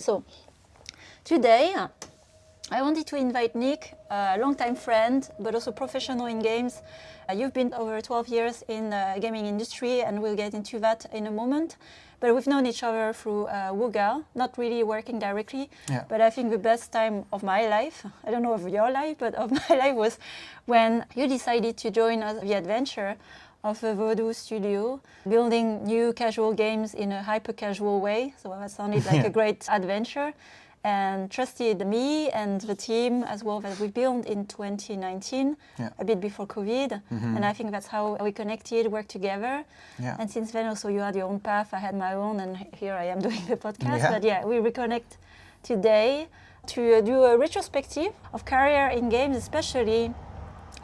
So today I wanted to invite Niek, a longtime friend, but also professional in games. You've been over 12 years in the gaming industry, and we'll get into that in a moment. But we've known each other through Wooga, not really working directly. Yeah. But I think the best time of my life, I don't know of your life, but of my life, was when you decided to join us the adventure of a Voodoo studio, building new casual games in a hyper-casual way. So that sounded like a great adventure. And trusted me and the team as well that we built in 2019, a bit before COVID. And I think that's how we connected, worked together. And since then also you had your own path, I had my own, and here I am doing the podcast. But we reconnect today to do a retrospective of career in games, especially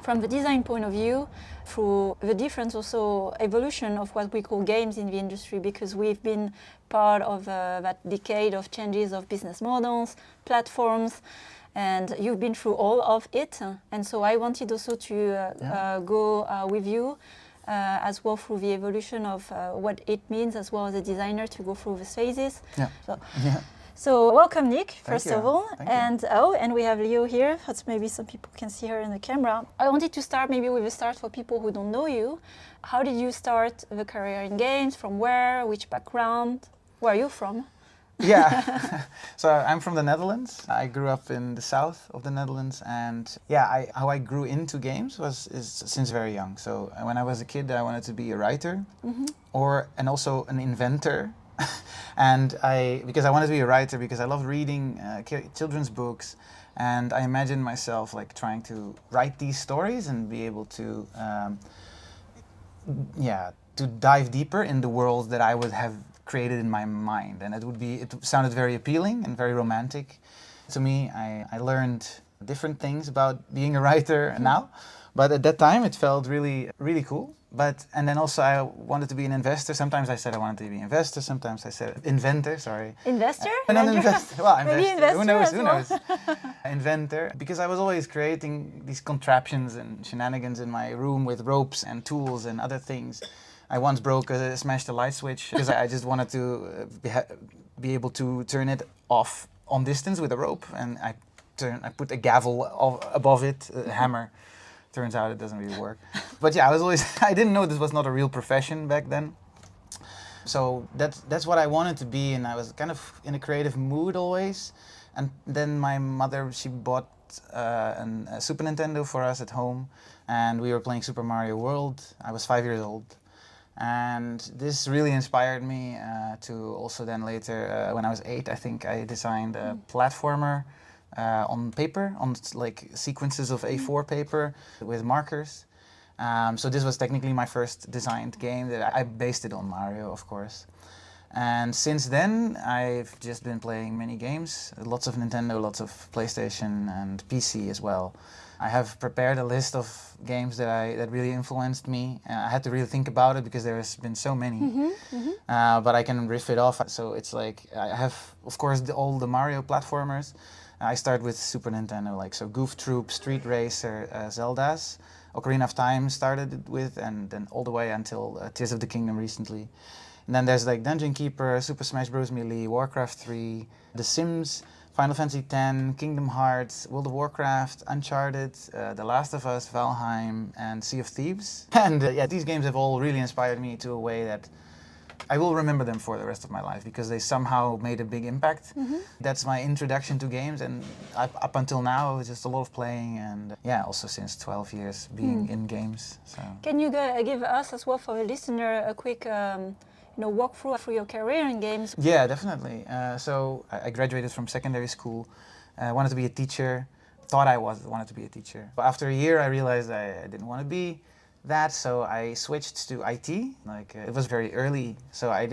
from the design point of view, through the different also evolution of what we call games in the industry, because we've been part of that decade of changes of business models, platforms, and you've been through all of it. And so I wanted also to go with you as well through the evolution of what it means as well as a designer to go through the phases. So welcome, Niek, first of all. And we have Leo here, but maybe some people can see her in the camera. I wanted to start maybe with a start for people who don't know you. How did you start the career in games? From where? Which background? Where are you from? So I'm from the Netherlands. I grew up in the south of the Netherlands, and how I grew into games is since very young. So when I was a kid, I wanted to be a writer, and also an inventor. Because I wanted to be a writer, because I loved reading children's books, and I imagined myself like trying to write these stories and be able to, to dive deeper in the world that I would have created in my mind, and it sounded very appealing and very romantic to me. I learned different things about being a writer now, but at that time it felt really, really cool. And then also I wanted to be an investor. Sometimes I said I wanted to be an investor. Sometimes I said inventor. Sorry. Investor? Not investor. Well, investor. Investor. Who knows? Who knows? Inventor. Because I was always creating these contraptions and shenanigans in my room with ropes and tools and other things. I once smashed a light switch because I just wanted to be able to turn it off on distance with a rope, and I put a gavel above it, a hammer. Turns out it doesn't really work. But I didn't know this was not a real profession back then. So that's what I wanted to be, and I was kind of in a creative mood always. And then my mother, she bought a Super Nintendo for us at home, and we were playing Super Mario World. I was 5 years old. And this really inspired me to also then later, when I was 8, I think I designed a platformer on paper, on like sequences of A4 paper with markers. So this was technically my first designed game that I based it on Mario, of course. And since then, I've just been playing many games, lots of Nintendo, lots of PlayStation and PC as well. I have prepared a list of games that really influenced me. I had to really think about it because there's been so many, but I can riff it off. So it's like I have, of course, all the Mario platformers. I start with Super Nintendo, like Goof Troop, Street Racer, Zelda's, Ocarina of Time started with, and then all the way until Tears of the Kingdom recently. And then there's like Dungeon Keeper, Super Smash Bros. Melee, Warcraft 3, The Sims, Final Fantasy X, Kingdom Hearts, World of Warcraft, Uncharted, The Last of Us, Valheim, and Sea of Thieves. And these games have all really inspired me to a way that I will remember them for the rest of my life because they somehow made a big impact. That's my introduction to games, and up until now it's just a lot of playing, and also since 12 years being in games. So. Can you give us as well, for the listener, a quick walk through your career in games? Yeah, definitely. So I graduated from secondary school. I wanted to be a teacher. Thought I wanted to be a teacher. But after a year, I realized I didn't want to be that, so I switched to IT. It was very early, so I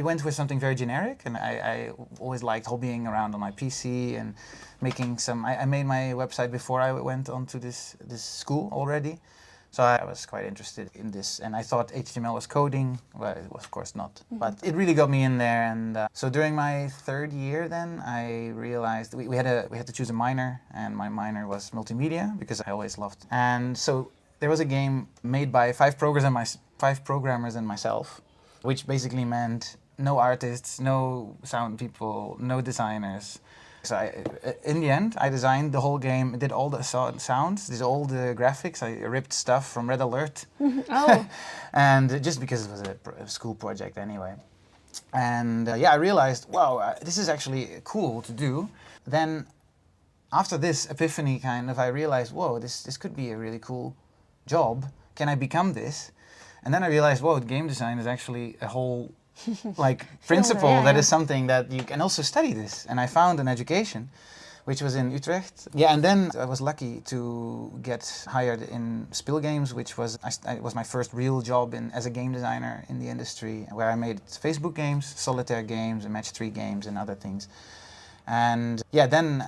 went with something very generic, and I always liked hobbying around on my PC and making I made my website before I went on to this school already. So I was quite interested in this, and I thought HTML was coding. Well, it was of course not, but it really got me in there. And so during my third year, then I realized we had to choose a minor, and my minor was multimedia because I always loved. And so there was a game made by 5 programmers and myself, which basically meant no artists, no sound people, no designers. So in the end, I designed the whole game, did all the sounds, did all the graphics. I ripped stuff from Red Alert. Oh. And just because it was a school project anyway. And yeah, I realized, wow, this is actually cool to do. Then after this epiphany kind of, I realized, whoa, this could be a really cool job. Can I become this? And then I realized, whoa, game design is actually a whole like principle that is something that you can also study this. And I found an education, which was in Utrecht. Yeah, and then I was lucky to get hired in Spil Games, which was was my first real job as a game designer in the industry, where I made Facebook games, solitaire games, and match 3 games, and other things. And yeah, then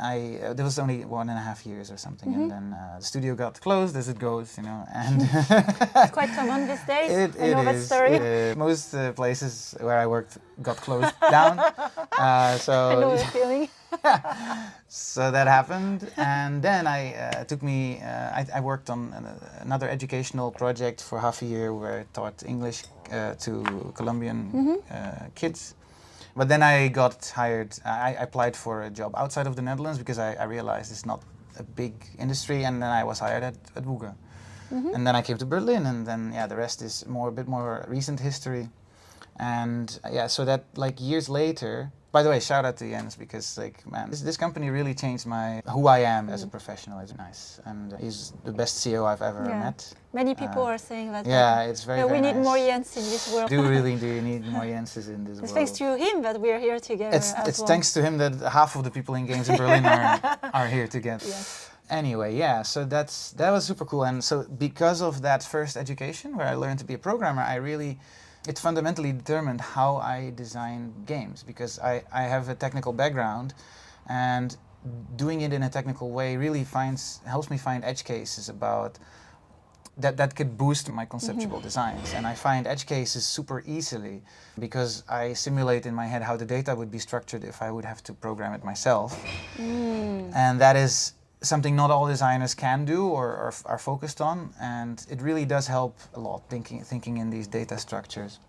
there was only 1.5 years or something, and then the studio got closed, as it goes, you know. And it's quite common these days. I know that story. Most places where I worked got closed down. So I know the feeling. So that happened, and then I worked on another educational project for half a year where I taught English to Colombian kids. But then I got hired, I applied for a job outside of the Netherlands because I realized it's not a big industry, and then I was hired at Wooga. And then I came to Berlin, and then yeah, the rest is a bit more recent history. And yeah, so that like years later, by the way, shout out to Jens, because like, man, this company really changed who I am as a professional. It's nice, and he's the best CEO I've ever met. Many people are saying that. Yeah, it's very, we very need nice. more Jens in this world. Do you need more Jenses in this world? It's thanks to him that we are here together. It's thanks to him that half of the people in games in Berlin are here together. Yes. Anyway, yeah, so that was super cool. And so because of that first education where I learned to be a programmer, it fundamentally determined how I design games, because I have a technical background, and doing it in a technical way really helps me find edge cases about that could boost my conceptual designs. And I find edge cases super easily because I simulate in my head how the data would be structured if I would have to program it myself. And that is something not all designers can do or are focused on, and it really does help a lot thinking in these data structures.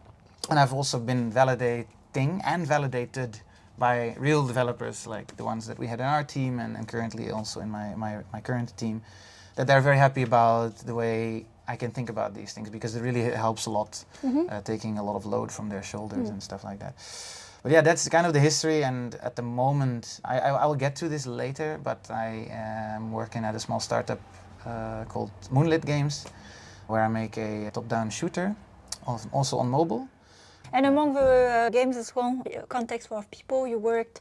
And I've also been validating and validated by real developers like the ones that we had in our team, and currently also in my current team, that they're very happy about the way I can think about these things, because it really helps a lot, taking a lot of load from their shoulders and stuff like that. But yeah, that's kind of the history, and at the moment, I will get to this later, but I am working at a small startup called Moonlit Games, where I make a top-down shooter, also on mobile. And among the games as well, context for people you worked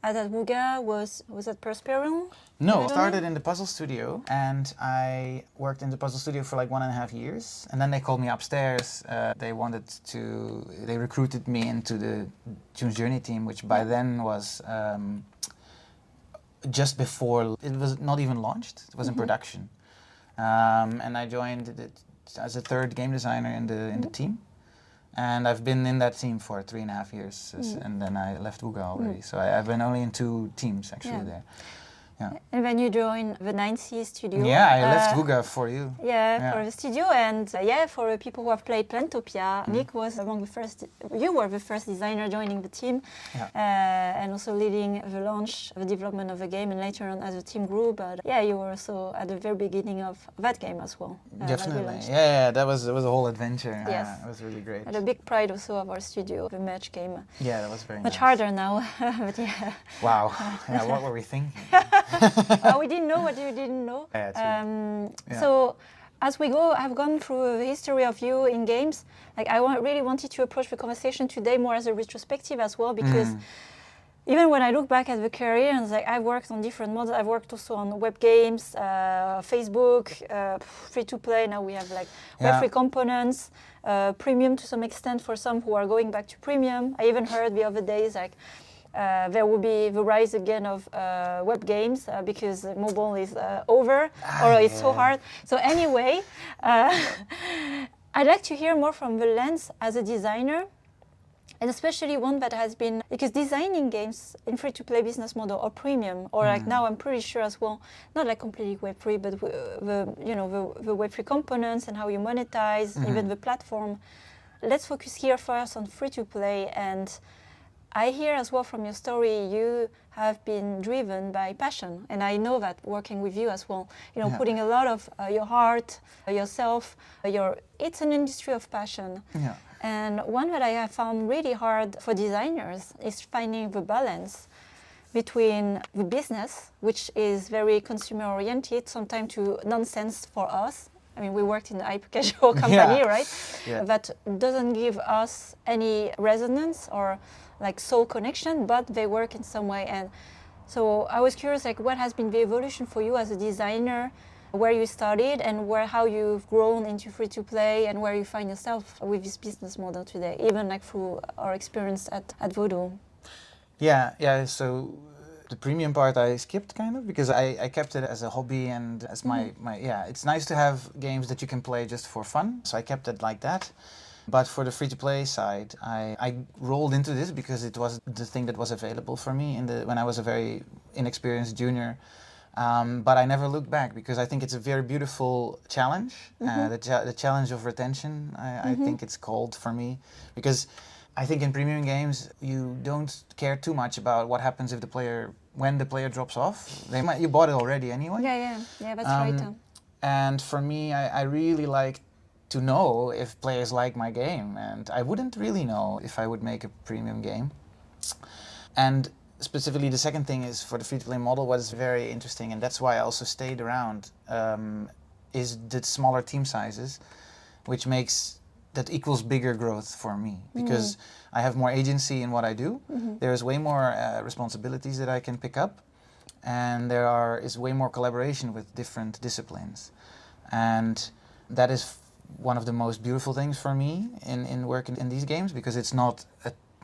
at Wooga, was that Perspiral? No, I started in the puzzle studio, and I worked in the puzzle studio for like 1.5 years, and then they called me upstairs. They recruited me into the June's Journey team, which by then was just before, it was not even launched, it was in production. And I joined as a third game designer in the team. And I've been in that team for 3.5 years, and then I left Wooga already. So I've been only in 2 teams actually there. Yeah. And when you joined the 9C studio. Yeah, I left Wooga for you. Yeah, for the studio, and for the people who have played Plantopia, Niek was among the first. You were the first designer joining the team, and also leading the launch, the development of the game, and later on as the team grew. But yeah, you were also at the very beginning of that game as well. Definitely, that was a whole adventure. Yes, it was really great. And a big pride also of our studio, the match game. Yeah, that was very much harder now, but yeah. Wow, what were we thinking? We didn't know what you didn't know. Yeah, So as we go, I've gone through the history of you in games. Like I really wanted to approach the conversation today more as a retrospective as well, because even when I look back at the career, and like I've worked on different models. I've worked also on web games, Facebook, free-to-play. Now we have like web-free components, premium to some extent for some who are going back to premium. I even heard the other days like there will be the rise again of web games because mobile is over, or it's so hard. So anyway, I'd like to hear more from the lens as a designer, and especially one that has been, because designing games in free-to-play business model or premium, or like now I'm pretty sure as well, not like completely web-free, but the web-free components and how you monetize, even the platform. let's focus here first on free-to-play. And I hear as well from your story, you have been driven by passion. And I know that working with you as well, putting a lot of your heart, yourself, it's an industry of passion. Yeah. And one that I have found really hard for designers is finding the balance between the business, which is very consumer-oriented, sometimes to nonsense for us. I mean, we worked in a hyper-casual company, right? Yeah. That doesn't give us any resonance or like soul connection, but they work in some way. And so I was curious, like, what has been the evolution for you as a designer, where you started and how you've grown into free-to-play, and where you find yourself with this business model today, even like through our experience at Voodoo. Yeah. So the premium part I skipped kind of because I kept it as a hobby and as my it's nice to have games that you can play just for fun. So I kept it like that. But for the free-to-play side, I rolled into this because it was the thing that was available for me when I was a very inexperienced junior. But I never looked back because I think it's a very beautiful challenge. The challenge of retention, I think it's called for me, because I think in premium games you don't care too much about what happens when the player drops off. You bought it already anyway. Yeah, that's right. And for me, I really like to know if players like my game, and I wouldn't really know if I would make a premium game. And specifically, the second thing is for the free-to-play model, what is very interesting, and that's why I also stayed around, is the smaller team sizes, which equals bigger growth for me, because I have more agency in what I do. There's way more responsibilities that I can pick up, and is way more collaboration with different disciplines. And that is one of the most beautiful things for me in working in these games, because it's not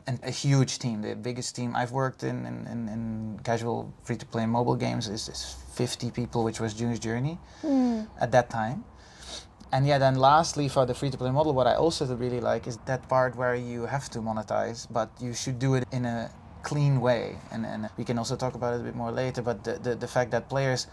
a huge team. The biggest team I've worked in casual free-to-play mobile games is 50 people, which was June's Journey at that time. And then lastly, for the free-to-play model, what I also really like is that part where you have to monetize, but you should do it in a clean way. And we can also talk about it a bit more later, but the fact that players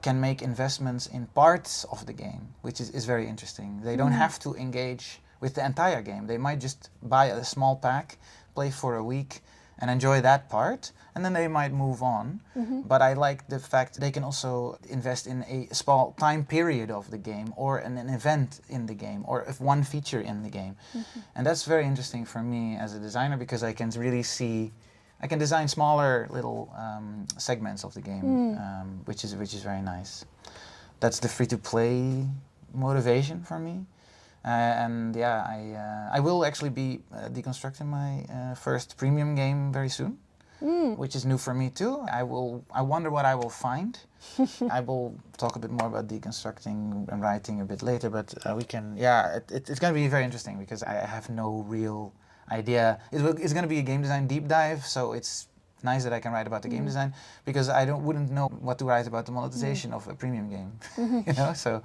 can make investments in parts of the game, which is very interesting. They don't have to engage with the entire game. They might just buy a small pack, play for a week, and enjoy that part, and then they might move on. But I like the fact they can also invest in a small time period of the game, or an event in the game, or if one feature in the game. And that's very interesting for me as a designer, because I can really I can design smaller little segments of the game, which is very nice. That's the free-to-play motivation for me. I will actually be deconstructing my first premium game very soon, which is new for me too. I wonder what I will find. I will talk a bit more about deconstructing and writing a bit later, but it's going to be very interesting, because I have no real idea. It's going to be a game design deep dive, so it's nice that I can write about the game design, because I wouldn't know what to write about the monetization of a premium game. So.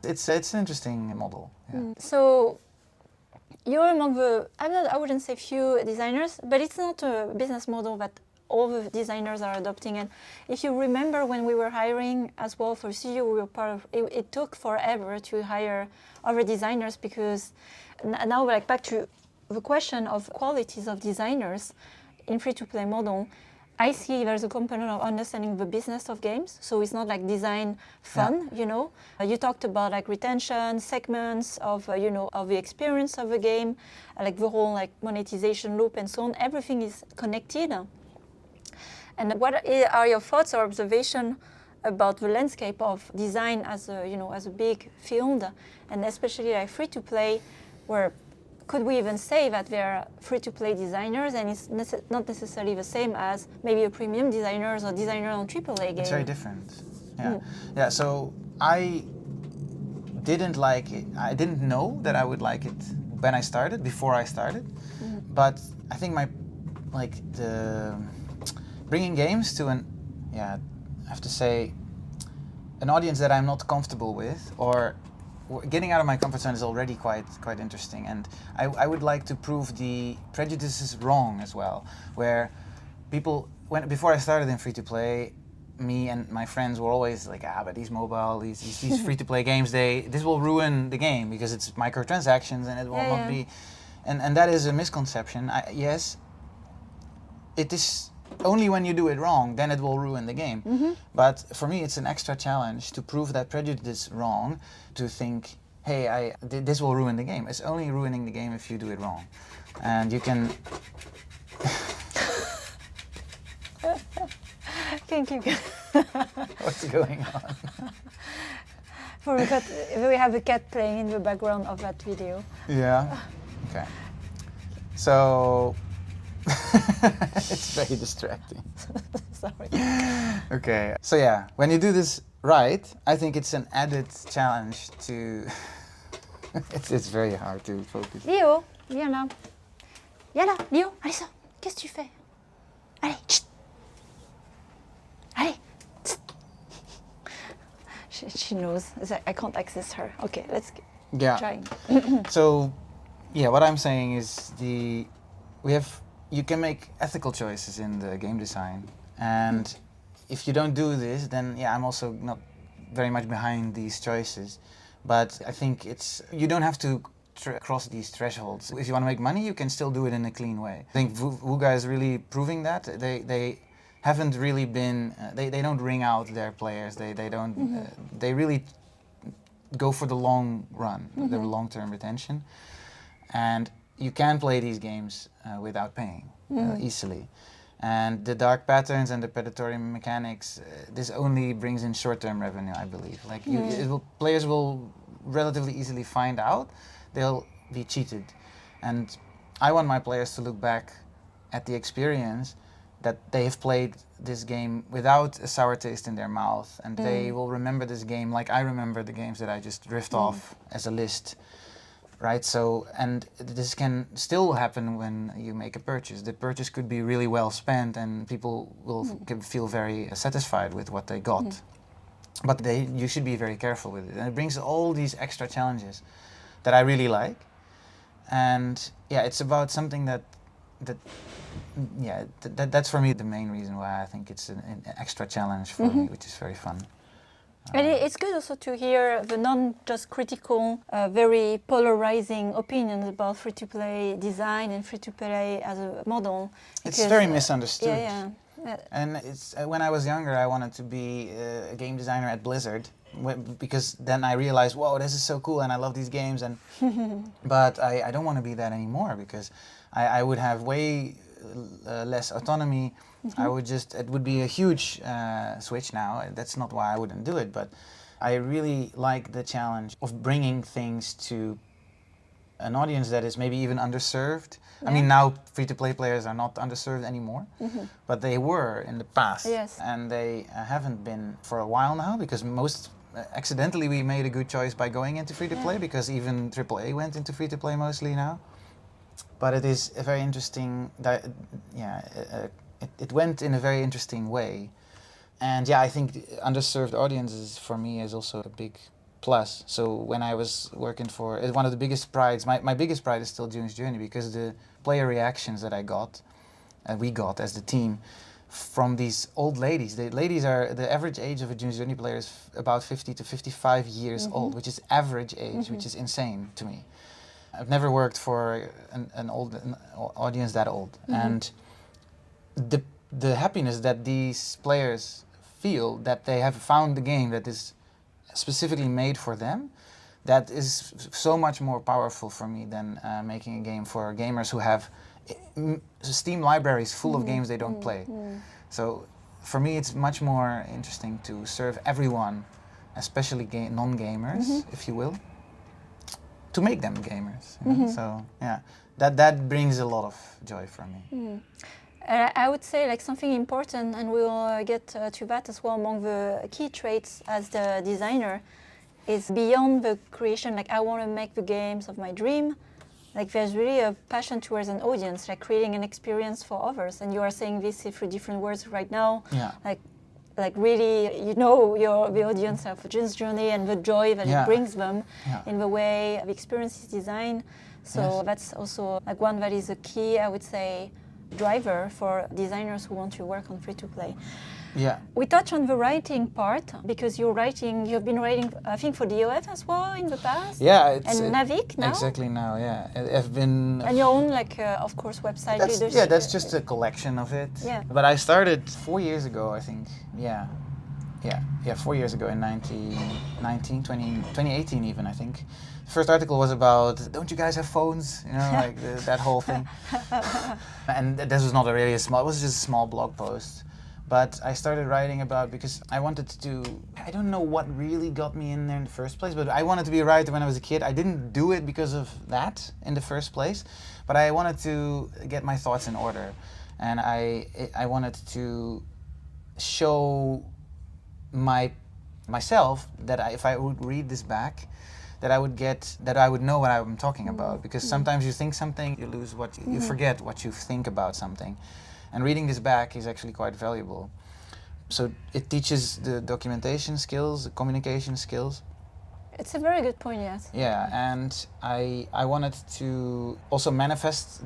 It's an interesting model. So you're among I wouldn't say few designers, but it's not a business model that all the designers are adopting. And if you remember, when we were hiring as well for studio, we were part of it took forever to hire other designers, because now we're back to the question of qualities of designers in free-to-play model. I see there's a component of understanding the business of games, so it's not like design fun, You talked about like retention, segments of, of the experience of the game, like the whole like monetization loop and so on. Everything is connected. And what are your thoughts or observation about the landscape of design as a big field, and especially like free-to-play, where could we even say that they're free-to-play designers, and it's not necessarily the same as maybe a premium designers or designer on AAA game? It's very different. So I didn't like it. I didn't know that I would like it before I started. But I think the bringing games to I have to say, an audience that I'm not comfortable with, or getting out of my comfort zone, is already quite interesting. And I would like to prove the prejudices wrong as well, where people, before I started in free-to-play, me and my friends were always like, but these mobile, these free-to-play games, this will ruin the game because it's microtransactions and it will not be, and that is a misconception. Yes, it is only when you do it wrong, then it will ruin the game. But for me, it's an extra challenge to prove that prejudice is wrong, to think, hey, this will ruin the game. It's only ruining the game if you do it wrong. And you can... Thank you. What's going on? We have a cat playing in the background of that video. Yeah. Okay. So it's very distracting. Sorry. Okay. So yeah, when you do this right, I think it's an added challenge to. It's very hard to focus. Léo, viens là. Viens là, Léo, allez ça. Qu'est-ce que tu fais? Allez, chut. Allez. She knows. I can't access her. Okay, let's try. So, yeah, what I'm saying is you can make ethical choices in the game design, and if you don't do this, then yeah, I'm also not very much behind these choices. But I think you don't have to cross these thresholds. If you want to make money, you can still do it in a clean way. I think Wooga is really proving that. They haven't really been, they don't wring out their players, they don't, they really go for the long run, the long-term retention. And you can play these games without paying easily. And the dark patterns and the predatory mechanics, this only brings in short-term revenue, I believe. Like players will relatively easily find out, they'll be cheated. And I want my players to look back at the experience that they have played this game without a sour taste in their mouth, and they will remember this game like I remember the games that I just riffed off as a list, right? So, and this can still happen when you make a purchase. The purchase could be really well spent and people will feel very satisfied with what they got. But you should be very careful with it. And it brings all these extra challenges that I really like. And yeah, it's about something that's for me the main reason why I think it's an extra challenge for me, which is very fun. And it's good also to hear the non-just critical, very polarizing opinions about free-to-play design and free-to-play as a model. It's very misunderstood. Yeah. And when I was younger, I wanted to be a game designer at Blizzard, because then I realized, whoa, this is so cool and I love these games. And but I don't want to be that anymore, because I would have way less autonomy. It would be a huge switch now. That's not why I wouldn't do it, but I really like the challenge of bringing things to an audience that is maybe even underserved. I mean, now free-to-play players are not underserved anymore, but they were in the past. Yes. And they haven't been for a while now, because accidentally we made a good choice by going into free-to-play, because even AAA went into free-to-play mostly now. But it is a very interesting, it went in a very interesting way. And yeah, I think underserved audiences for me is also a big plus. So when I was working for, one of the biggest prides, my biggest pride is still June's Journey, because the player reactions that we got as the team from these old ladies. The ladies the average age of a June's Journey player is about 50 to 55 years old, which is average age, which is insane to me. I've never worked for an audience that old, and the happiness that these players feel that they have found the game that is specifically made for them, that is so much more powerful for me than making a game for gamers who have Steam libraries full of games they don't play. So for me, it's much more interesting to serve everyone, especially non-gamers, if you will, to make them gamers. So yeah, that brings a lot of joy for me. I would say like something important, and we'll get to that as well, among the key traits as the designer, is beyond the creation, like I want to make the games of my dream, like there's really a passion towards an audience, like creating an experience for others. And you are saying this through different words right now, like really, the audience of June's Journey and the joy that it brings them in the way the experience is designed. So that's also like one that is a key, I would say, driver for designers who want to work on free-to-play. Yeah. We touch on the writing part because you've been writing, I think, for DOF as well in the past. Yeah, and Navic now. Exactly now. Yeah, I've been. And your own, of course, website leadership. Yeah, that's just a collection of it. Yeah. But I started 4 years ago, I think. Yeah, 4 years ago in 2018 even, I think. First article was about, don't you guys have phones? You know, like that whole thing. And this was not really it was just a small blog post. But I started writing about, because I wanted to do, I don't know what really got me in there in the first place, but I wanted to be a writer when I was a kid. I didn't do it because of that in the first place, but I wanted to get my thoughts in order. And I wanted to show myself that if I would read this back, that I would know what I'm talking about. Because sometimes you think something, you lose you forget what you think about something. And reading this back is actually quite valuable. So it teaches the documentation skills, the communication skills. It's a very good point, yes. Yeah, and I wanted to also manifest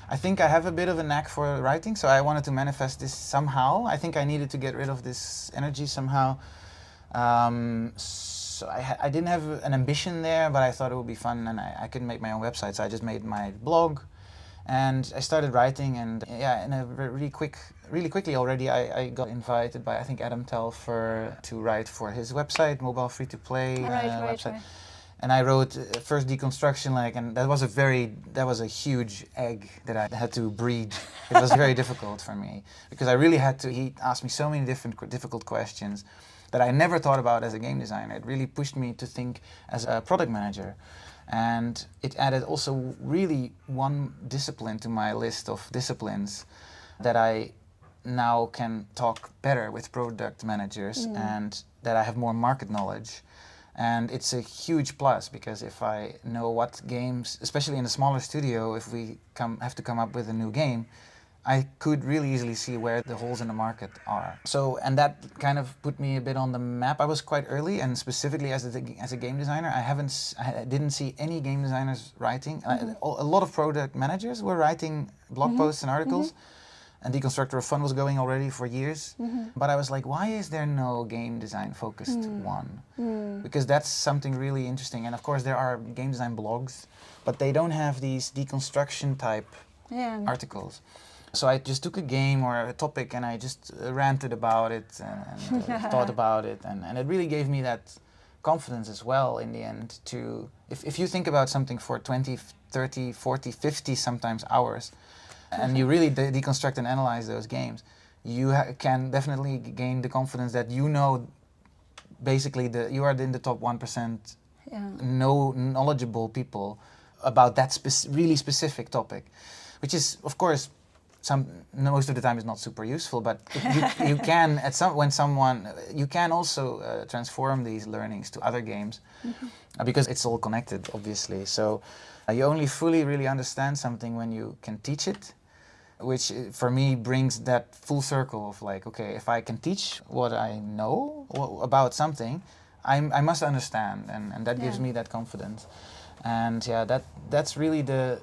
I think I have a bit of a knack for writing, so I wanted to manifest this somehow. I think I needed to get rid of this energy somehow. So I didn't have an ambition there, but I thought it would be fun, and I could make my own website, so I just made my blog. And I started writing, and yeah, in a really quickly already, I got invited by, I think, Adam Telfer to write for his website, mobile free-to-play website. Right. And I wrote first deconstruction, and that was a huge egg that I had to breed. It was very difficult for me because I really had to. He asked me so many difficult questions that I never thought about as a game designer. It really pushed me to think as a product manager. And it added also really one discipline to my list of disciplines that I now can talk better with product managers and that I have more market knowledge. And it's a huge plus because if I know what games, especially in a smaller studio, if we have to come up with a new game, I could really easily see where the holes in the market are. So, and that kind of put me a bit on the map. I was quite early, and specifically as a game designer, I didn't see any game designers writing. A lot of product managers were writing blog posts and articles, and Deconstructor of Fun was going already for years. But I was like, why is there no game design focused one? Because that's something really interesting. And of course there are game design blogs, but they don't have these deconstruction type articles. So I just took a game or a topic and I just ranted about it and thought about it, and it really gave me that confidence as well in the end to, if you think about something for 20, 30, 40, 50 sometimes hours, and you really deconstruct and analyze those games, you can definitely gain the confidence that you know basically you are in the top 1% knowledgeable people about that really specific topic, which is of course most of the time is not super useful, but you can you can also transform these learnings to other games because it's all connected, obviously. So you only fully really understand something when you can teach it, which for me brings that full circle of like, okay, if I can teach what I know about something, I must understand, and that gives me that confidence. And yeah, that's really the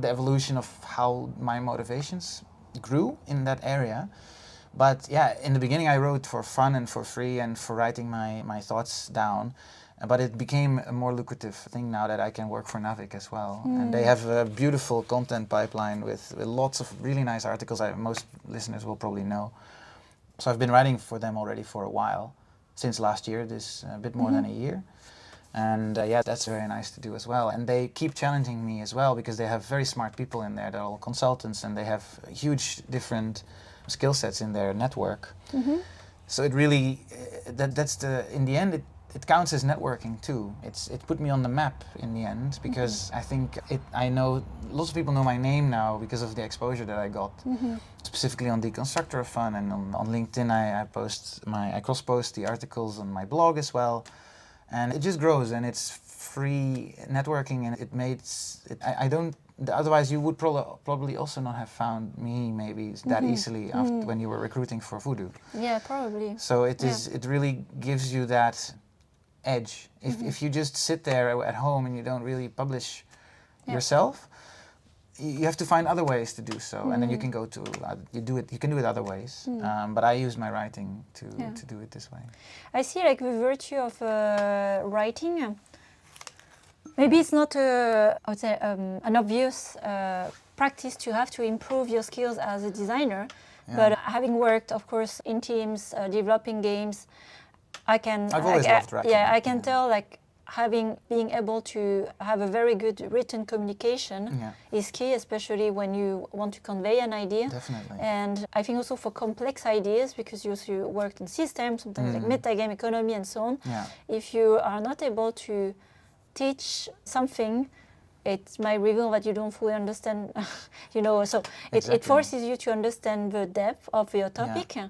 evolution of how my motivations grew in that area. But yeah, in the beginning I wrote for fun and for free and for writing my thoughts down, but it became a more lucrative thing now that I can work for Navic as well. And they have a beautiful content pipeline with lots of really nice articles most listeners will probably know. So I've been writing for them already for a while, since last year, a bit more than a year. And yeah, that's very nice to do as well. And they keep challenging me as well because they have very smart people in there. They're all consultants and they have huge different skill sets in their network. So it really, in the end, it counts as networking too. It put me on the map in the end because I think I know, lots of people know my name now because of the exposure that I got. Specifically on Deconstructor of Fun, and on LinkedIn I cross-post the articles on my blog as well. And it just grows, and it's free networking, and it makes it. I don't. Otherwise, you would probably also not have found me maybe that easily after when you were recruiting for Voodoo. Yeah, probably. So it is. It really gives you that edge. If you just sit there at home and you don't really publish yourself, you have to find other ways to do so, and then you can go to you can do it other ways. But I use my writing to do it this way. I see like the virtue of writing. Maybe it's not I would say an obvious practice to have to improve your skills as a designer, but having worked, of course, in teams, developing games, I've always loved writing. Yeah, I can tell like being able to have a very good written communication is key, especially when you want to convey an idea. Definitely. And I think also for complex ideas, because you also worked in systems, sometimes like metagame economy and so on. Yeah. If you are not able to teach something, it might reveal that you don't fully understand, so it forces you to understand the depth of your topic. Yeah.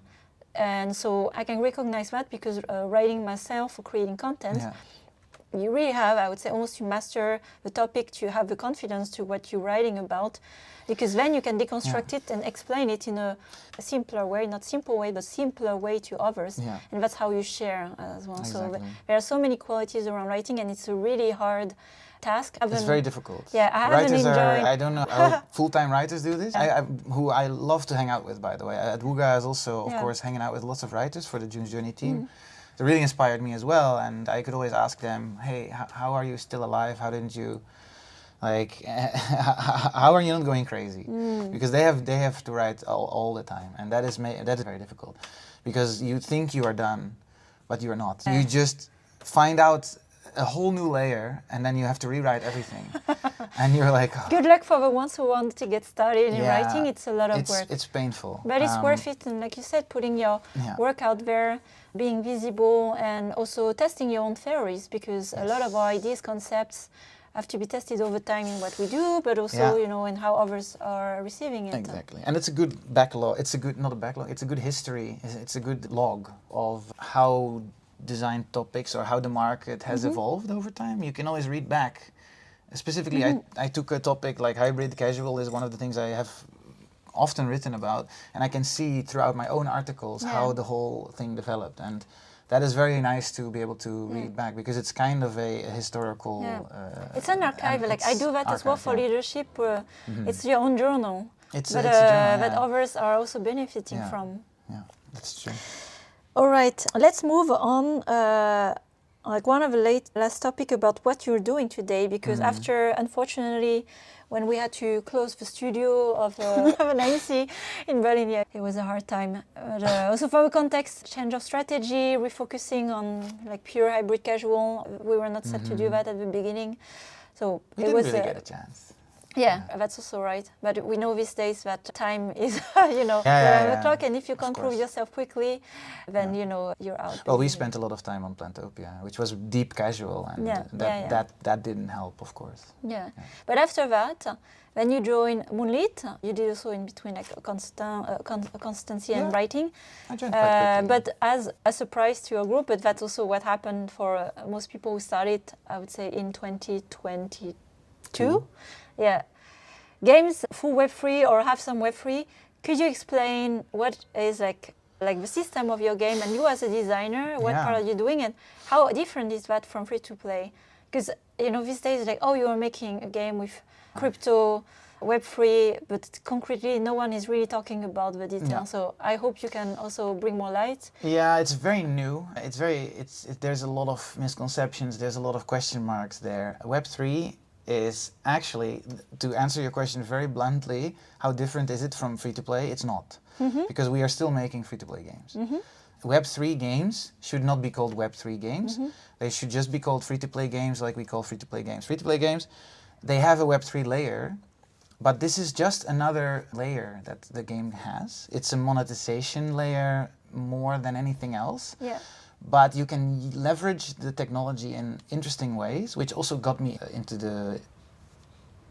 And so I can recognize that because writing myself or creating content, you really have, I would say, almost to master the topic, to have the confidence to what you're writing about, because then you can deconstruct it and explain it in a simpler way, not simple way, but simpler way to others. Yeah. And that's how you share as well. Exactly. So there are so many qualities around writing, and it's a really hard task. It's very difficult. Yeah, I don't know how full-time writers do this. Who I love to hang out with, by the way. At Wooga is also, of course, hanging out with lots of writers for the June's Journey team. It really inspired me as well, and I could always ask them, hey, how are you still alive? How didn't you, like, how are you not going crazy? Because they have to write all the time, and that is very difficult, because you think you are done, but you are not. You just find out a whole new layer, and then you have to rewrite everything. And you're like... Oh. Good luck for the ones who want to get started in writing. It's a lot of work. It's painful. But it's worth it, and like you said, putting your work out there, being visible, and also testing your own theories, because a lot of our ideas, concepts, have to be tested over time in what we do, but also, in how others are receiving it. Exactly. And it's a good backlog. It's a good, not a backlog, it's a good history. It's a good log of how design topics or how the market has evolved over time. You can always read back. Specifically, I took a topic like hybrid casual is one of the things I have often written about, and I can see throughout my own articles how the whole thing developed, and that is very nice to be able to read back, because it's kind of a historical... it's an archive, like I do that as well for leadership. It's your own journal, it's a journal that others are also benefiting from. Yeah, that's true. All right, let's move on. Like one of the last topic about what you're doing today, because after, unfortunately, when we had to close the studio of an IC in Berlin, it was a hard time. But also for the context, change of strategy, refocusing on like pure hybrid casual. We were not set to do that at the beginning, so it was really get a chance. Yeah, that's also right. But we know these days that time is, the clock, and if you can't prove yourself quickly, then you're out. Well, we spent a lot of time on Plantopia, which was deep casual, and that didn't help, of course. Yeah. But after that, when you joined Moonlit, you did also in between like constancy and writing. I joined quite quickly. But as a surprise to your group, but that's also what happened for most people who started, I would say, in 2022. Yeah, games full Web3 or have some Web3. Could you explain what is like the system of your game, and you as a designer, what part are you doing, and how different is that from free to play? Because these days, like, you are making a game with crypto, Web3, but concretely, no one is really talking about the details. Yeah. So I hope you can also bring more light. Yeah, it's very new. There's a lot of misconceptions. There's a lot of question marks there. Web3 is actually, to answer your question very bluntly, how different is it from free-to-play? It's not, because we are still making free-to-play games. Web3 games should not be called Web3 games. They should just be called free-to-play games, like we call free-to-play games. Free-to-play games, they have a Web3 layer, but this is just another layer that the game has. It's a monetization layer more than anything else. Yeah. But you can leverage the technology in interesting ways, which also got me into the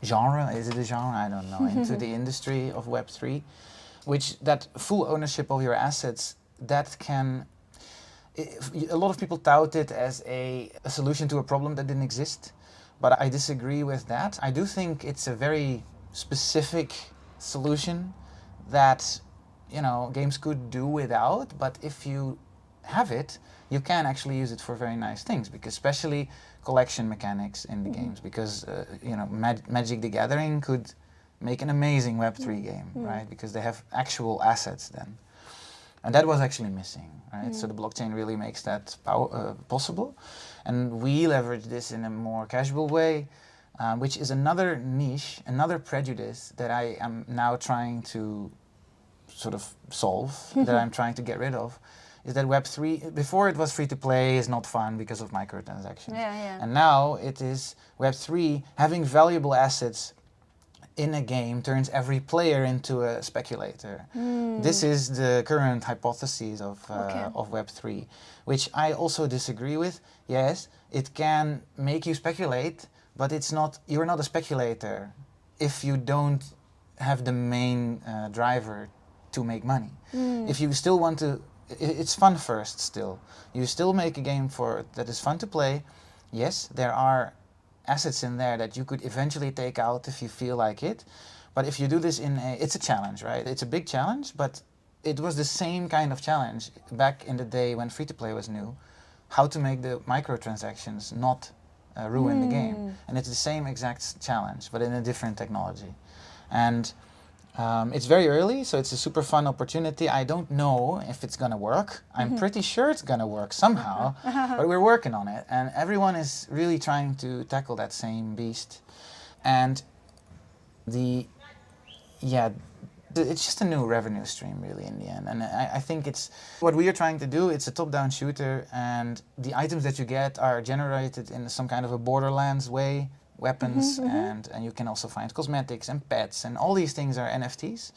genre, is it a genre? I don't know, into the industry of Web3, which that full ownership of your assets, that can, a lot of people tout it as a solution to a problem that didn't exist, but I disagree with that. I do think it's a very specific solution that, games could do without, but if you have it, you can actually use it for very nice things, because especially collection mechanics in the games, because Magic the Gathering could make an amazing Web3 game, right? Because they have actual assets then. And that was actually missing, right? So the blockchain really makes that possible. And we leverage this in a more casual way, which is another niche, another prejudice that I am now trying to sort of solve, that I'm trying to get rid of, is that Web3, before it was free to play is not fun because of microtransactions. And now it is Web3, having valuable assets in a game turns every player into a speculator. This is the current hypothesis of Web3, which I also disagree with. Yes, it can make you speculate, but it's not, you're not a speculator if you don't have the main driver to make money. If you still want to, it's fun first still. You still make a game that is fun to play. Yes, there are assets in there that you could eventually take out if you feel like it. But if you do this it's a challenge, right? It's a big challenge, but it was the same kind of challenge back in the day when free-to-play was new. How to make the microtransactions not ruin the game. And it's the same exact challenge, but in a different technology. And it's very early, so it's a super fun opportunity. I don't know if it's going to work. I'm pretty sure it's going to work somehow, but we're working on it. And everyone is really trying to tackle that same beast. And it's just a new revenue stream really in the end. And I think it's what we are trying to do. It's a top-down shooter, and the items that you get are generated in some kind of a Borderlands way. Weapons, and you can also find cosmetics and pets, and all these things are NFTs.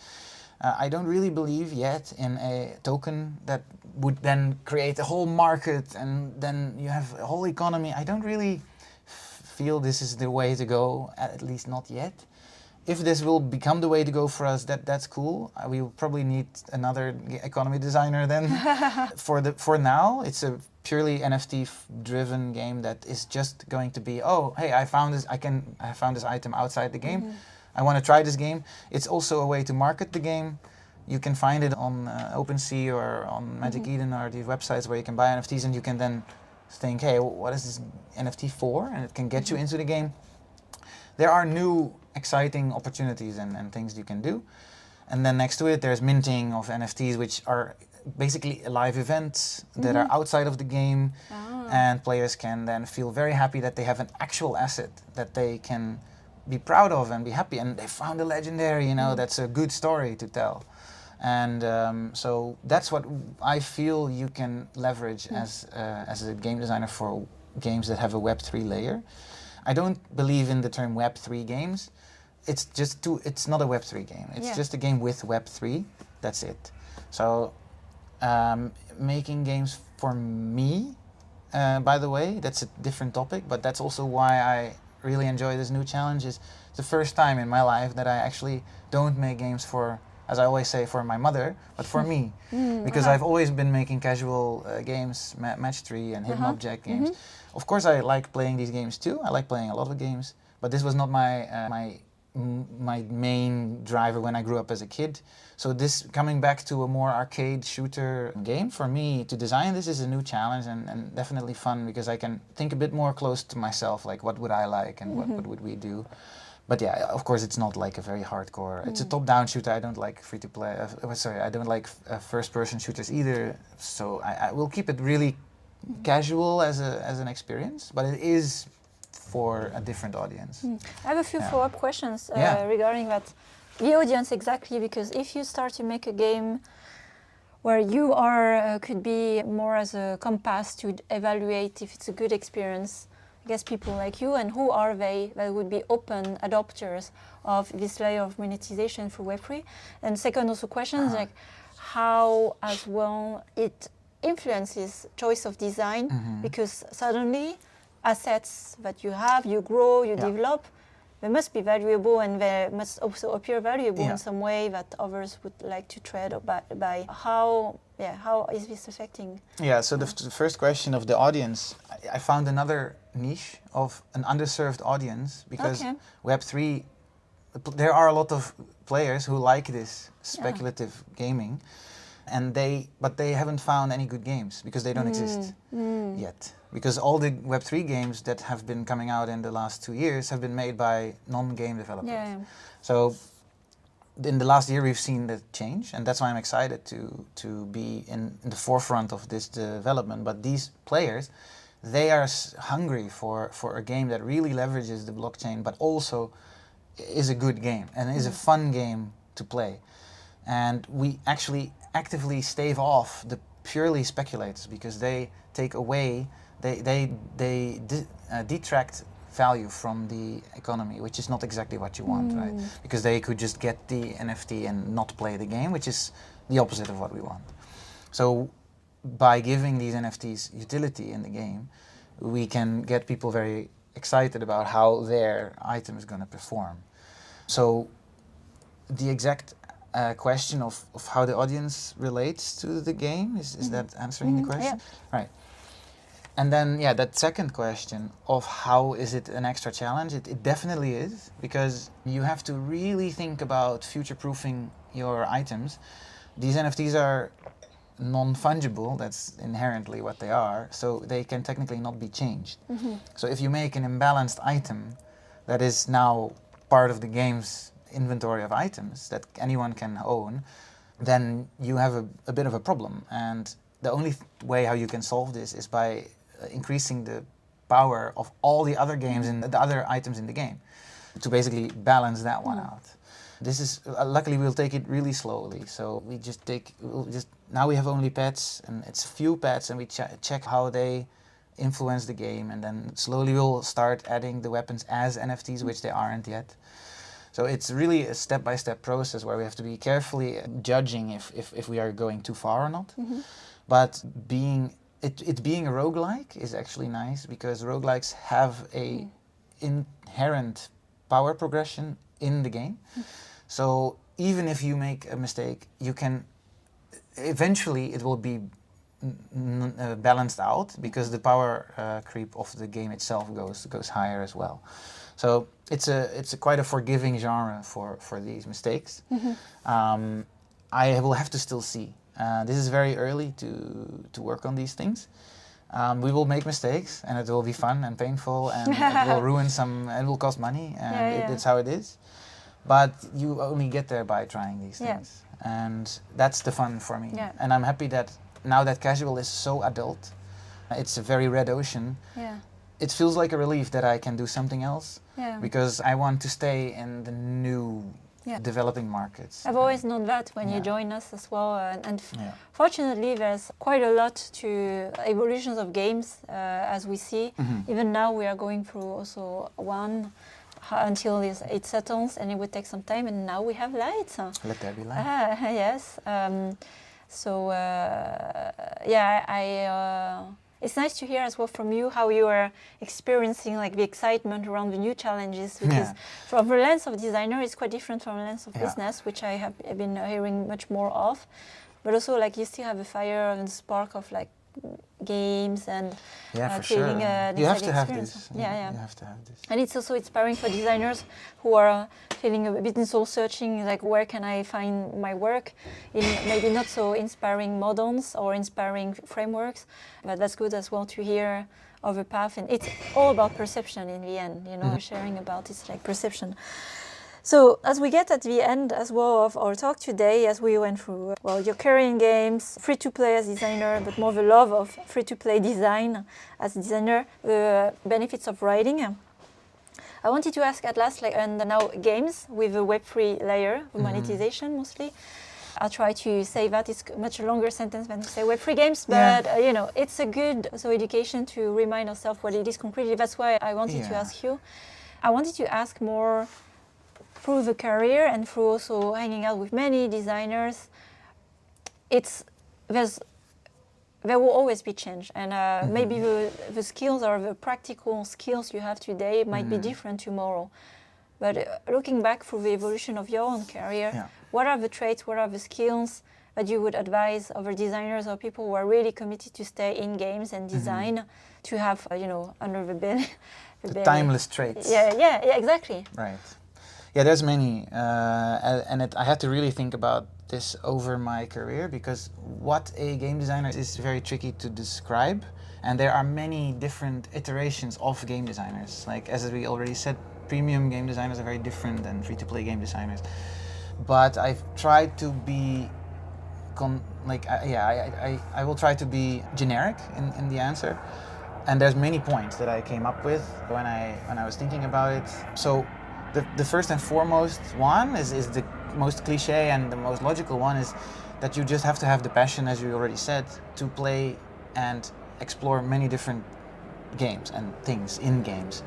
I don't really believe yet in a token that would then create a whole market and then you have a whole economy. I don't really feel this is the way to go, at least not yet. If this will become the way to go for us, that's cool. We will probably need another economy designer then. For now, it's a purely NFT-driven game that is just going to be, oh, hey, I found this item outside the game. I want to try this game. It's also a way to market the game. You can find it on OpenSea or on Magic Eden or these websites where you can buy NFTs, and you can then think, hey, what is this NFT for? And it can get you into the game. There are new exciting opportunities and things you can do. And then next to it, there's minting of NFTs, which are basically live events that are outside of the game. And players can then feel very happy that they have an actual asset that they can be proud of and be happy. And they found a legendary, that's a good story to tell. And so that's what I feel you can leverage as a game designer for games that have a Web3 layer. I don't believe in the term Web3 games. It's not a Web3 game. It's just a game with Web3. That's it. So making games for me, by the way, that's a different topic, but that's also why I really enjoy this new challenge. It's the first time in my life that I actually don't make games for, as I always say, for my mother, but for me. Because I've always been making casual games, match 3 and hidden object games. Of course I like playing these games too. I like playing a lot of games, but this was not my main driver when I grew up as a kid. So this coming back to a more arcade shooter game, for me to design this is a new challenge and definitely fun, because I can think a bit more close to myself, like what would I like and what would we do. But yeah, of course it's not like a very hardcore, it's a top-down shooter. I don't like free-to-play, I don't like first-person shooters either, so I will keep it really casual as an experience, but it is for a different audience. I have a few follow-up questions regarding that. The audience exactly, because if you start to make a game where you are could be more as a compass to evaluate if it's a good experience, I guess people like you, and who are they that would be open adopters of this layer of monetization for Web3? And second also questions like how as well it influences choice of design, because suddenly assets that you have, you grow, you develop, they must be valuable, and they must also appear valuable in some way that others would like to trade or buy. How is this affecting? Yeah, so the first question of the audience, I found another niche of an underserved audience, because Web3, there are a lot of players who like this speculative gaming, but they haven't found any good games because they don't exist yet. Because all the Web3 games that have been coming out in the last 2 years have been made by non-game developers. So in the last year we've seen that change, and that's why I'm excited to be in the forefront of this development. But these players, they are hungry for a game that really leverages the blockchain, but also is a good game and is a fun game to play. And we actually actively stave off the purely speculators, because they take away, they detract value from the economy, which is not exactly what you want, right? Because they could just get the NFT and not play the game, which is the opposite of what we want. So by giving these NFTs utility in the game, we can get people very excited about how their item is going to perform. So the exact question of how the audience relates to the game, is that answering the question? Yeah. Right. And then, yeah, that second question of how is it an extra challenge, it definitely is, because you have to really think about future-proofing your items. These NFTs are non-fungible, that's inherently what they are, so they can technically not be changed. So if you make an imbalanced item that is now part of the game's inventory of items that anyone can own, then you have a bit of a problem. And the only way how you can solve this is by increasing the power of all the other games and the other items in the game to basically balance that one out. This is, luckily we'll take it really slowly. So we just now we have only pets, and it's few pets, and we check how they influence the game, and then slowly we'll start adding the weapons as NFTs, which they aren't yet. So it's really a step-by-step process where we have to be carefully judging if we are going too far or not. But being a roguelike is actually nice, because roguelikes have a inherent power progression in the game. So even if you make a mistake, you can eventually it will be balanced out, because the power creep of the game itself goes higher as well. So it's quite a forgiving genre for these mistakes. I will have to still see. This is very early to work on these things. We will make mistakes, and it will be fun and painful, and it will ruin some, and it will cost money, and it's how it is. But you only get there by trying these things, and that's the fun for me. And I'm happy that now that casual is so adult, it's a very red ocean. It feels like a relief that I can do something else, because I want to stay in the new developing markets. I've always known that when you join us as well, and fortunately there's quite a lot to evolutions of games as we see. Even now we are going through also one until it settles, and it would take some time, and now we have lights. Let there be light. Yes. It's nice to hear as well from you how you are experiencing like the excitement around the new challenges, because from the lens of designer it's quite different from the lens of business, which I have been hearing much more of. But also like you still have a fire and spark of like games and creating an you have exciting to have experience. this. You have to have this. And it's also inspiring for designers who are feeling a bit soul searching, like where can I find my work in maybe not so inspiring models or inspiring frameworks, but that's good as well to hear of a path. And it's all about perception in the end, you know, sharing about it's like perception. So as we get at the end as well of our talk today, as we went through, well, your career in games, free-to-play as designer, but more the love of free-to-play design as a designer, the benefits of writing. I wanted to ask at last, like, and now games with a Web3 layer, monetization mostly. I'll try to say that. It's a much longer sentence than to say Web3 games, but you know, it's a good education to remind ourselves what it is concretely. That's why I wanted to ask you. I wanted to ask more through the career and through also hanging out with many designers. There will always be change, and maybe the skills or the practical skills you have today might be different tomorrow. But looking back through the evolution of your own career, what are the traits, what are the skills that you would advise other designers or people who are really committed to stay in games and design to have, you know, under the belly? The timeless traits. Yeah, exactly. Right. Yeah, there's many, and I had to really think about this over my career, because what a game designer is very tricky to describe, and there are many different iterations of game designers. Like as we already said, premium game designers are very different than free-to-play game designers. But I've tried to be I will try to be generic in the answer. And there's many points that I came up with when I was thinking about it. So the first and foremost one is the most cliche and the most logical one, is that you just have to have the passion, as you already said, to play and explore many different games and things in games.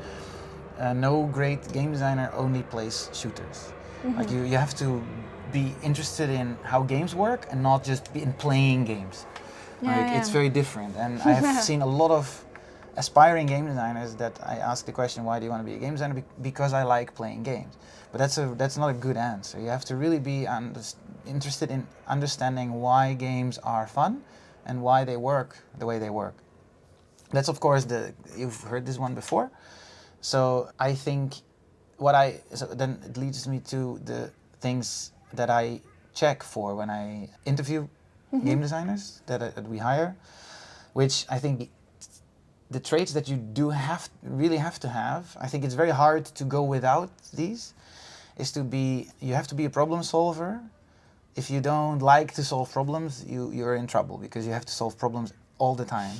No great game designer only plays shooters. Like you have to be interested in how games work and not just be in playing games. It's very different. And I have seen a lot of aspiring game designers that I ask the question, why do you want to be a game designer? Because I like playing games. But that's not a good answer. You have to really be interested in understanding why games are fun and why they work the way they work. That's of course you've heard this one before. So I think then it leads me to the things that I check for when I interview game designers that we hire, which I think the traits that you really have to have, I think it's very hard to go without these, you have to be a problem solver. If you don't like to solve problems, you're in trouble, because you have to solve problems all the time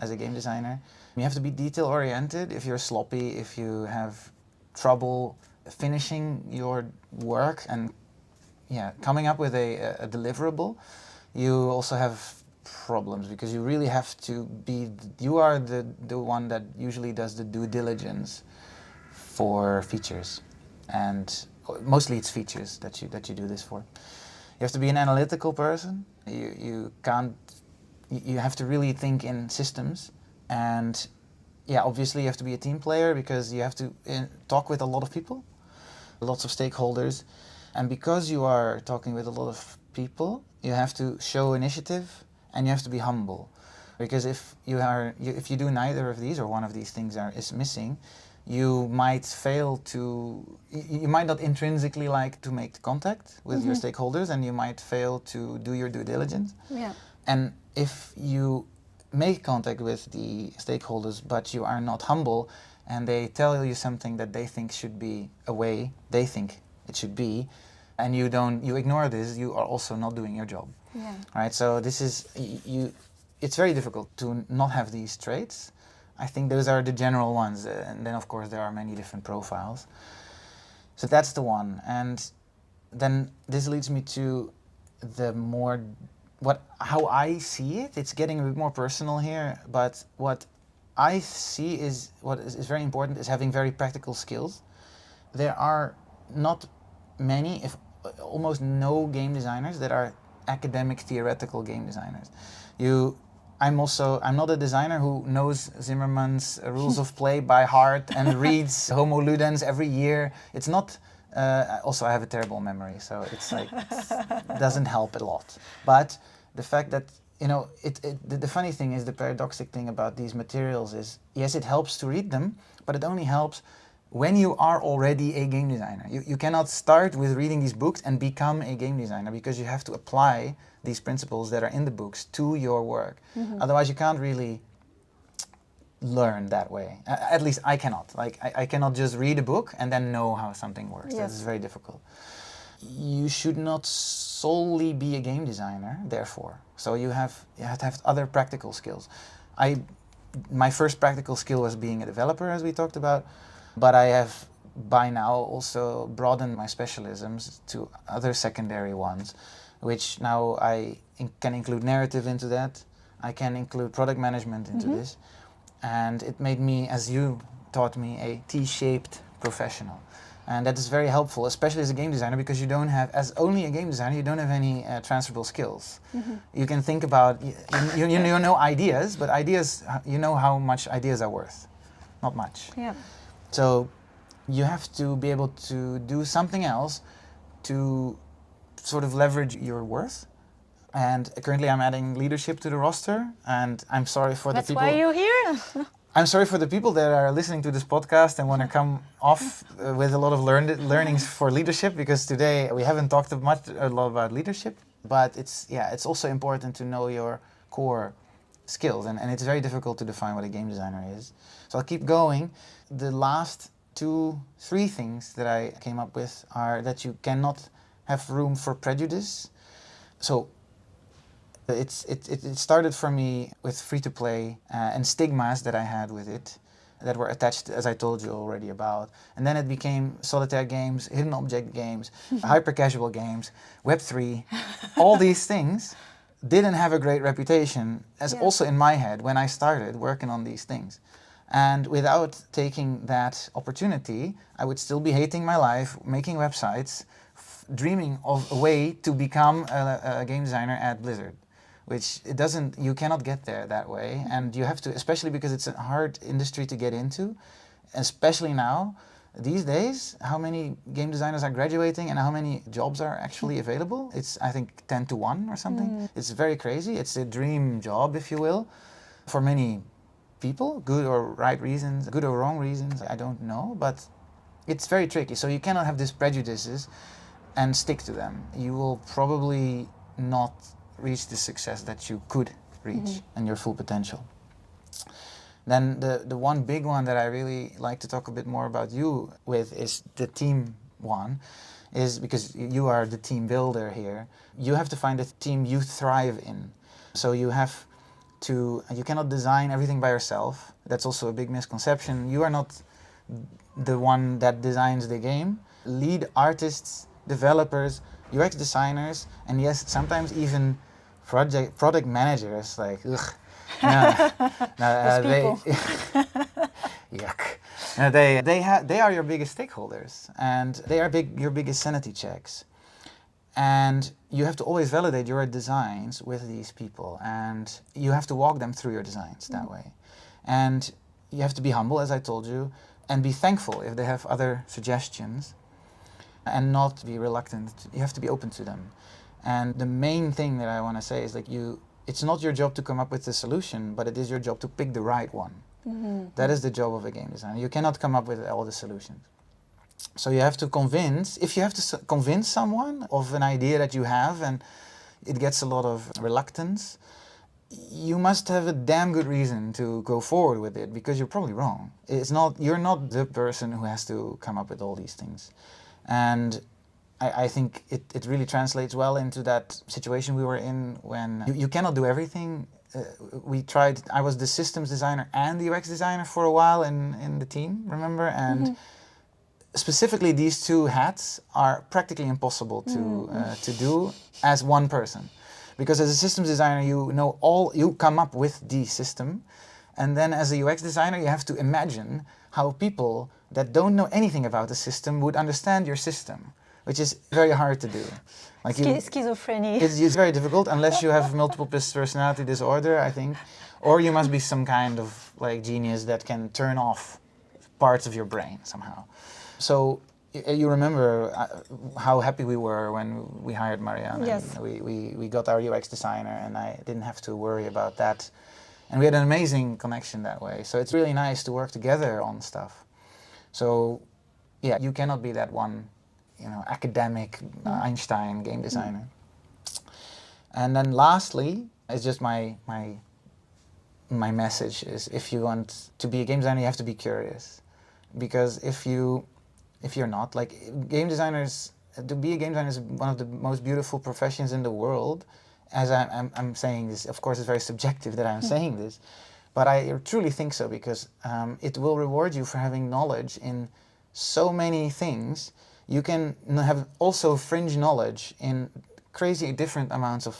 as a game designer. You have to be detail oriented. If you're sloppy, if you have trouble finishing your work and coming up with a deliverable, you also have problems, because you really have to you are the one that usually does the due diligence for features, and mostly it's features that you do this for. You have to be an analytical person. You have to really think in systems, and obviously you have to be a team player, because you have to talk with a lot of people, lots of stakeholders, and because you are talking with a lot of people, you have to show initiative and you have to be humble, because if you do neither of these, or one of these things is missing, you might not intrinsically like to make contact with your stakeholders, and you might fail to do your due diligence. Yeah. And if you make contact with the stakeholders but you are not humble, and they tell you something that they think should be a way they think it should be, and you ignore this, you are also not doing your job. Yeah. Right? So it's very difficult to not have these traits. I think those are the general ones, and then of course there are many different profiles. So that's the one. And then this leads me to how I see it. It's getting a bit more personal here, but what I see is what is very important is having very practical skills. There are not many, if almost no, game designers that are academic theoretical game designers. I'm not a designer who knows Zimmerman's rules of play by heart and reads Homo Ludens every year. It's not. Also, I have a terrible memory, so it's like it doesn't help a lot. But the fact that the funny thing is, the paradoxic thing about these materials is, yes, it helps to read them, but it only helps when you are already a game designer. You cannot start with reading these books and become a game designer, because you have to apply these principles that are in the books to your work. Otherwise, you can't really learn that way. At least I cannot. Like I cannot just read a book and then know how something works. Yes. That is very difficult. You should not solely be a game designer, therefore. So you have to have other practical skills. My first practical skill was being a developer, as we talked about, but I have by now also broadened my specialisms to other secondary ones, which now I can include narrative into that. I can include product management into this. And it made me, as you taught me, a T-shaped professional. And that is very helpful, especially as a game designer, because you don't have, as only a game designer, you don't have any transferable skills. You can think about, you know ideas, but ideas, you know how much ideas are worth. Not much. Yeah. So you have to be able to do something else to sort of leverage your worth. And currently I'm adding leadership to the roster, and I'm sorry for That's the people... why you're here. I'm sorry for the people that are listening to this podcast and want to come off with a lot of learnings for leadership, because today we haven't talked a lot about leadership, but it's also important to know your core skills, and it's very difficult to define what a game designer is. So I'll keep going. The last 2-3 things that I came up with are that you cannot have room for prejudice. So it started for me with free-to-play and stigmas that I had with it that were attached, as I told you already about. And then it became solitaire games, hidden object games, hyper-casual games, Web3. All these things didn't have a great reputation, as also in my head when I started working on these things. And without taking that opportunity, I would still be hating my life, making websites, dreaming of a way to become a game designer at Blizzard. Which it doesn't, you cannot get there that way, and you have to, especially because it's a hard industry to get into, especially now, these days, how many game designers are graduating and how many jobs are actually available? It's, I think, 10 to 1 or something. It's very crazy. It's a dream job, if you will, for many people, good or right reasons, good or wrong reasons, I don't know, but it's very tricky. So you cannot have these prejudices and stick to them. You will probably not reach the success that you could reach and your full potential. Then the one big one that I really like to talk a bit more about you with is the team one, is because you are the team builder here. You have to find a team you thrive in. So you have to, you cannot design everything by yourself. That's also a big misconception. You are not the one that designs the game. Lead artists, developers, UX designers, and yes, sometimes even product managers, like, ugh, they, yuck. They are your biggest stakeholders, and they are your biggest sanity checks. And you have to always validate your designs with these people, and you have to walk them through your designs that way. And you have to be humble, as I told you, and be thankful if they have other suggestions, and not be reluctant. You have to be open to them. And the main thing that I want to say is, like, it's not your job to come up with the solution, but it is your job to pick the right one. That is the job of a game designer. You cannot come up with all the solutions. So you have to convince, if you have to convince someone of an idea that you have and it gets a lot of reluctance, you must have a damn good reason to go forward with it, because you're probably wrong. You're not the person who has to come up with all these things. And I think it really translates well into that situation we were in when you cannot do everything. I was the systems designer and the UX designer for a while in the team, remember? And specifically these two hats are practically impossible to do as one person. Because as a systems designer, you come up with the system, and then as a UX designer, you have to imagine how people that don't know anything about the system would understand your system, which is very hard to do. Like schizophrenia. It's very difficult unless you have multiple personality disorder, I think, or you must be some kind of like genius that can turn off parts of your brain somehow. So you remember how happy we were when we hired Marianne. Yes. We got our UX designer, and I didn't have to worry about that. And we had an amazing connection that way. So it's really nice to work together on stuff. So yeah, you cannot be that one, academic Einstein game designer. And then lastly, it's just my message is, if you want to be a game designer, you have to be curious. Because if you're not, like, game designers, to be a game designer is one of the most beautiful professions in the world. As I'm saying this, of course it's very subjective that I'm saying this, but I truly think so, because it will reward you for having knowledge in so many things. You can have also fringe knowledge in crazy different amounts of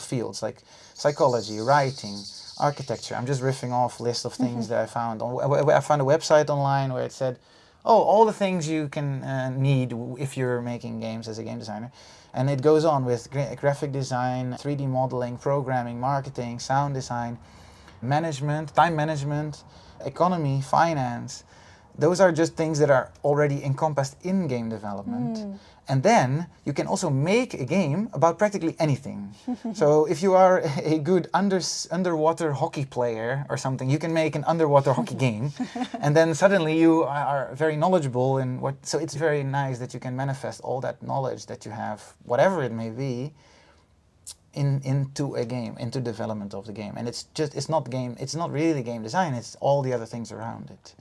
fields, like psychology, writing, architecture. I'm just riffing off a list of things that I found. I found a website online where it said, oh, all the things you can need if you're making games as a game designer. And it goes on with graphic design, 3D modeling, programming, marketing, sound design, management, time management, economy, finance. Those are just things that are already encompassed in game development. And then you can also make a game about practically anything. So if you are a good underwater hockey player or something, you can make an underwater hockey game. And then suddenly you are very knowledgeable in what. So it's very nice that you can manifest all that knowledge that you have, whatever it may be, into a game, into development of the game. And it's not really game design, it's all the other things around it.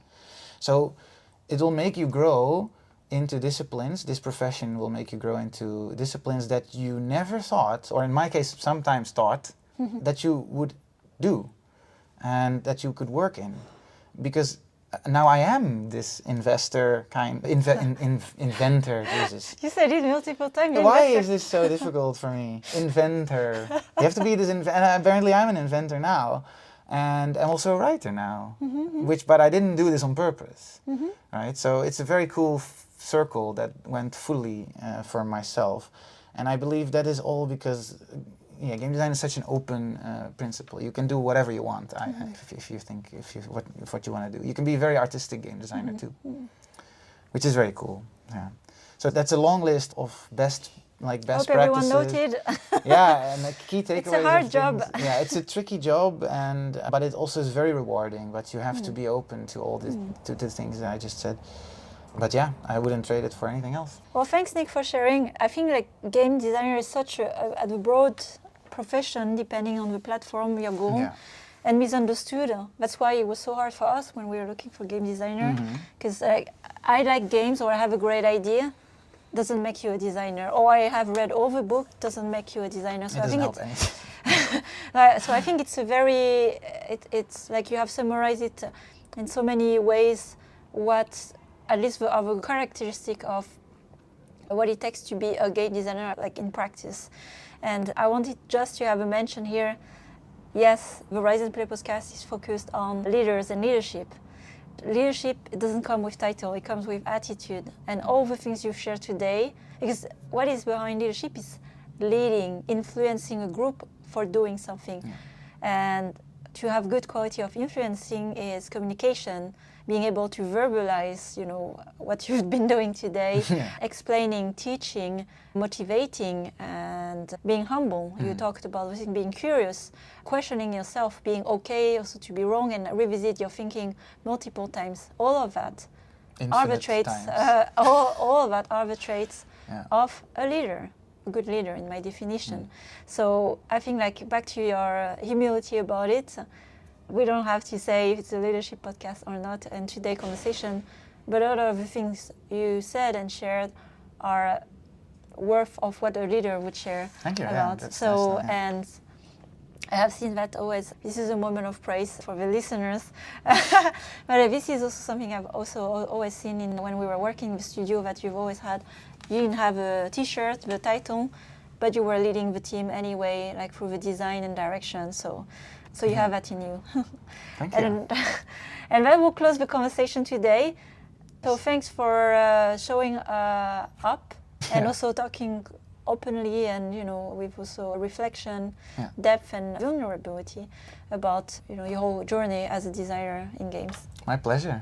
So it will make you grow into disciplines. This profession will make you grow into disciplines that you never thought, or in my case, sometimes thought, that you would do and that you could work in. Because now I am this investor inventor. Jesus. You said it multiple times. Why is this so difficult for me? Inventor. You have to be this and apparently I'm an inventor now. And I'm also a writer now. But I didn't do this on purpose. Right? So it's a very cool circle that went fully for myself. And I believe that is all because game design is such an open principle. You can do whatever you want if you think what you want to do. You can be a very artistic game designer too, which is very cool. Yeah. So that's a long list of best practices. Hope everyone noted. Yeah, and the key takeaways. It's a hard job. Yeah, it's a tricky job, but it also is very rewarding. But you have to be open to all this, to the things that I just said. But yeah, I wouldn't trade it for anything else. Well, thanks, Niek, for sharing. I think game designer is such a broad profession, depending on the platform you're going, and misunderstood. That's why it was so hard for us when we were looking for game designer, because I like games, or I have a great idea, doesn't make you a designer, or I have read all the book, doesn't make you a designer. So it doesn't help anything. So I think it's a very, it's like you have summarized it in so many ways, what at least the characteristic of what it takes to be a game designer, in practice. And I wanted just to have a mention here. Yes, the Rise and Play podcast is focused on leaders and leadership. Leadership, it doesn't come with title, it comes with attitude. And all the things you've shared today, because what is behind leadership is leading, influencing a group for doing something. And to have good quality of influencing is communication, being able to verbalize, what you've been doing today, explaining, teaching, motivating, and being humble. You talked about being curious, questioning yourself, being okay also to be wrong and revisit your thinking multiple times. All of that are the traits. All of that are the traits of a leader, a good leader in my definition. So I think back to your humility about it. We don't have to say if it's a leadership podcast or not in today's conversation, but a lot of the things you said and shared are worth of what a leader would share. Thank you. About. That's So, nice, and I have seen that always. This is a moment of praise for the listeners. But this is also something I've also always seen when we were working in the studio, that you've always had. You didn't have a T-shirt, the title, but you were leading the team anyway, through the design and direction. So you have that in you. Thank you. And that will close the conversation today. So thanks for showing up and also talking openly and with also reflection, depth and vulnerability about your whole journey as a designer in games. My pleasure.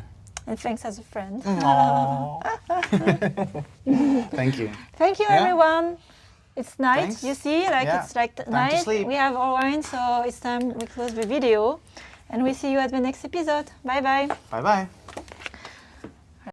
And thanks as a friend. Thank you. Thank you, everyone. It's night, Thanks. you see, it's night. To sleep. We have our wine, so it's time we close the video. And we see you at the next episode. Bye-bye. Bye-bye.